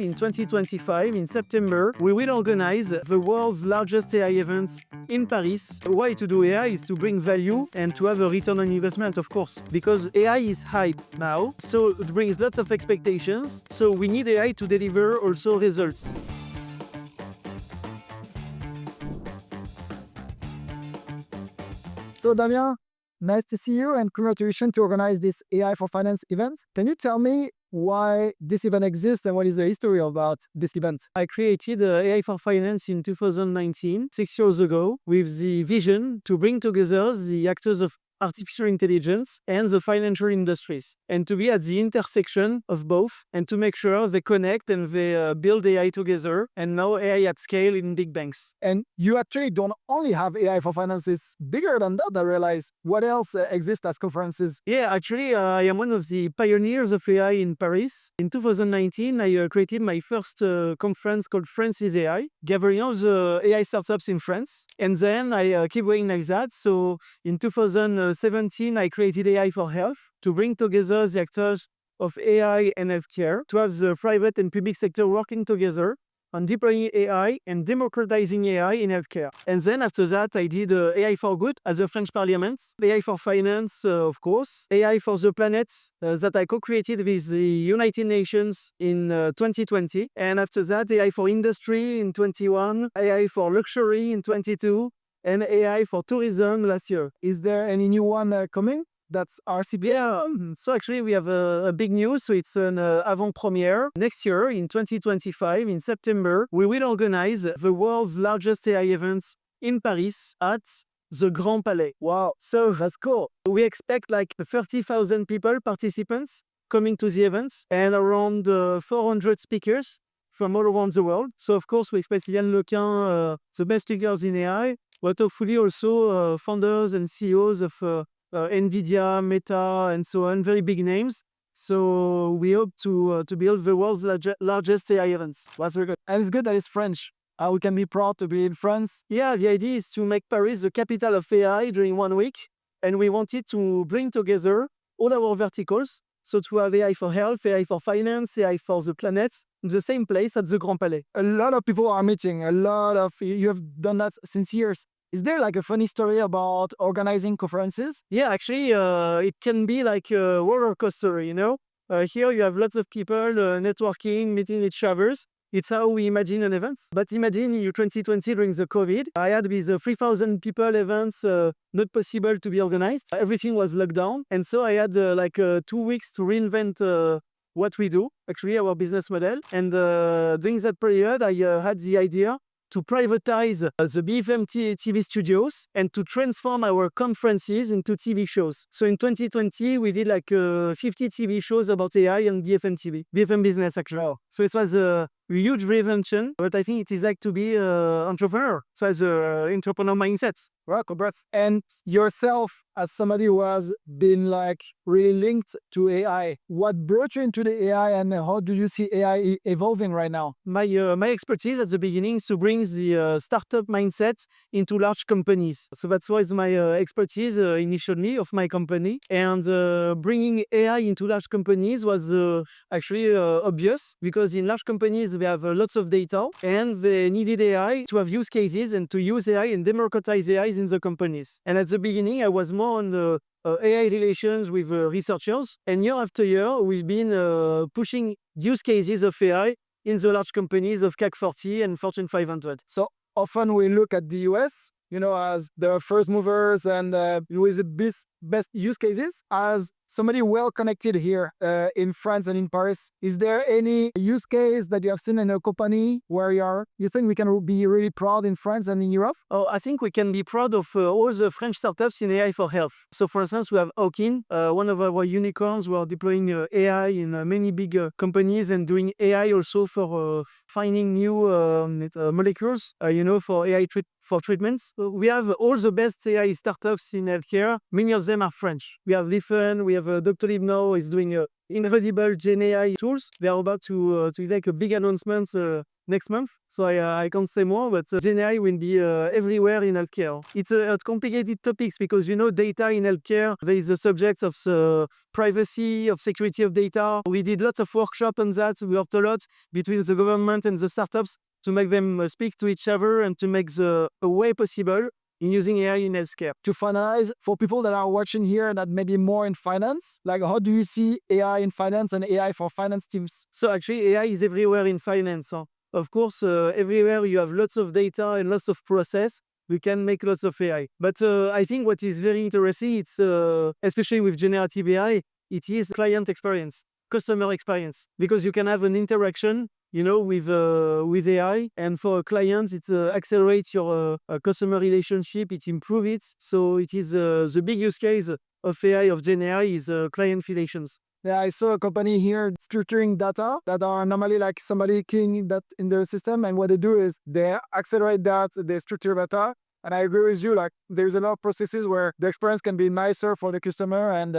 In 2025, in September, we will organize the world's largest AI event in Paris. Why to do AI is to bring value and to have a return on investment, of course, because AI is hype now, so it brings lots of expectations. So we need AI to deliver also results. So Damien, nice to see you and congratulations to organize this AI for Finance event. Can you tell me why this event exists and what is the history about this event? I created AI for Finance in 2019, 6 years ago, with the vision to bring together the actors of artificial intelligence and the financial industries, and to be at the intersection of both, and to make sure they connect and they build AI together, and now AI at scale in big banks. And you actually don't only have AI for Finance, it's bigger than that, I realize. What else exists as conferences? Yeah, actually, I am one of the pioneers of AI in Paris. In 2019, I created my first conference called France is AI, gathering all the AI startups in France. And then I keep going like that. So in 2017, I created AI for Health to bring together the actors of AI and healthcare, to have the private and public sector working together on deploying AI and democratizing AI in healthcare. And then after that, I did AI for Good at the French Parliament, AI for Finance, of course, AI for the Planet that I co-created with the United Nations in 2020. And after that, AI for Industry in 21, AI for Luxury in 22, and AI for Tourism last year. Is there any new one coming? That's RCB. Yeah, so actually we have a big news. So it's an avant-premiere. Next year, in 2025, in September, we will organize the world's largest AI event in Paris at the Grand Palais. Wow, So that's cool. we expect like 30,000 people, participants, coming to the event, and around 400 speakers from all around the world. So of course, we expect Yann Lequin, the best speakers in AI, but hopefully also founders and CEOs of NVIDIA, Meta, and so on, very big names. So we hope to build the world's largest AI events. That's very good. And it's good that it's French. We can be proud to be in France. Yeah, the idea is to make Paris the capital of AI during 1 week. And we wanted to bring together all our verticals. So to have AI for Health, AI for Finance, AI for the Planet, in the same place at the Grand Palais. A lot of people are meeting, you have done that since years. Is there like a funny story about organizing conferences? Yeah, actually, it can be like a roller coaster, you know? Here you have lots of people networking, meeting each other. It's how we imagine an event. But imagine in 2020 during the COVID, I had with 3,000 people events not possible to be organized. Everything was locked down. And so I had 2 weeks to reinvent what we do, actually our business model. And during that period, I had the idea to privatize the BFM TV studios and to transform our conferences into TV shows. So in 2020, we did 50 TV shows about AI on BFM TV, BFM Business actually. Wow. So it was a huge reinvention, but I think it is like to be an entrepreneur. So as an entrepreneur mindset. Well, congrats. And yourself, as somebody who has been really linked to AI, what brought you into the AI and how do you see AI evolving right now? My expertise at the beginning is to bring the startup mindset into large companies. So that's why my expertise initially of my company. And bringing AI into large companies was actually obvious, because in large companies we have lots of data and they needed AI to have use cases and to use AI and democratize AI in the companies. And at the beginning, I was more on the AI relations with researchers. And year after year, we've been pushing use cases of AI in the large companies of CAC 40 and Fortune 500. So often we look at the US, as the first movers and with the best use cases. As somebody well connected here in France and in Paris, is there any use case that you have seen in a company where you think we can be really proud in France and in Europe? Oh, I think we can be proud of all the French startups in AI for Health. So for instance, we have Hawkin, one of our unicorns who are deploying AI in many big companies and doing AI also for finding new molecules, for AI for treatments. So we have all the best AI startups in healthcare. Many of them are French. We have Lifen, we have Dr. Libno is doing incredible Gen AI tools. They are about to make a big announcement next month. So I can't say more, but Gen AI will be everywhere in healthcare. It's a complicated topics because, data in healthcare, there is the subject of privacy, of security of data. We did lots of workshop on that. We worked a lot between the government and the startups to make them speak to each other and to make a way possible in using AI in healthcare. To finalize, for people that are watching here that may be more in finance, like how do you see AI in finance and AI for finance teams? So actually, AI is everywhere in finance. Of course, everywhere you have lots of data and lots of process, we can make lots of AI. But I think what is very interesting, it's especially with generative AI, it is client experience, customer experience, because you can have an interaction with AI, and for a client, it accelerates your customer relationship, it improves it. So it is the big use case of AI, of Gen AI, is client relations. Yeah, I saw a company here structuring data that are normally like somebody keying that in their system, and what they do is they accelerate that, they structure data. And I agree with you, like there's a lot of processes where the experience can be nicer for the customer and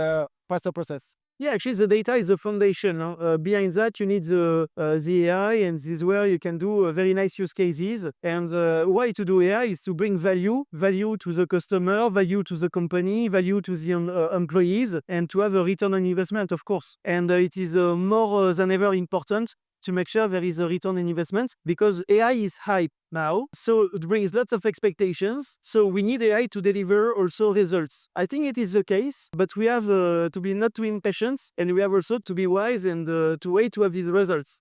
faster process. Yeah, actually, the data is the foundation. Behind that, you need the AI, and this is where you can do very nice use cases. And why to do AI is to bring value to the customer, value to the company, value to the employees, and to have a return on investment, of course. And it is more than ever important to make sure there is a return on investment, because AI is hype now, so it brings lots of expectations. So we need AI to deliver also results. I think it is the case, but we have to be not too impatient, and we have also to be wise and to wait to have these results.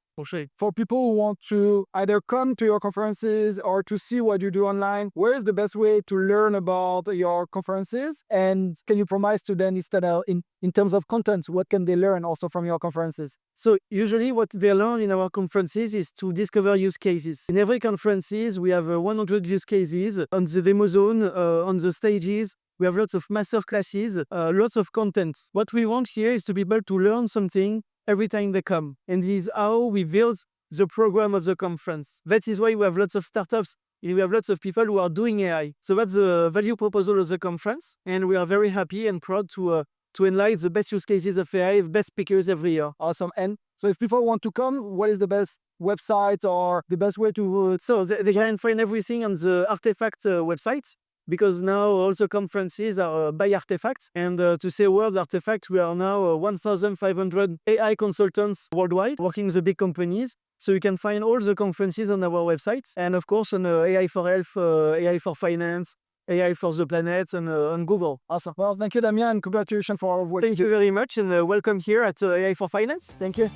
For people who want to either come to your conferences or to see what you do online, where is the best way to learn about your conferences? And can you promise to them instead of in terms of content, what can they learn also from your conferences? So usually what they learn in our conferences is to discover use cases. In every conferences, we have 100 use cases on the demo zone, on the stages. We have lots of masterclasses, lots of content. What we want here is to be able to learn something every time they come. And this is how we build the program of the conference. That is why we have lots of startups, and we have lots of people who are doing AI. So that's the value proposal of the conference. And we are very happy and proud to enlighten the best use cases of AI, best speakers every year. Awesome. And so if people want to come, what is the best website or the best way to... So they can find everything on the Artifact website, because now also conferences are by Artifact. And to say a word, Artifact, we are now 1,500 AI consultants worldwide working the big companies. So you can find all the conferences on our website. And of course, on AI for Health, AI for Finance, AI for the Planet, and on Google. Awesome. Well, thank you, Damien, and congratulations for our work. Thank you very much, and welcome here at AI for Finance. Thank you.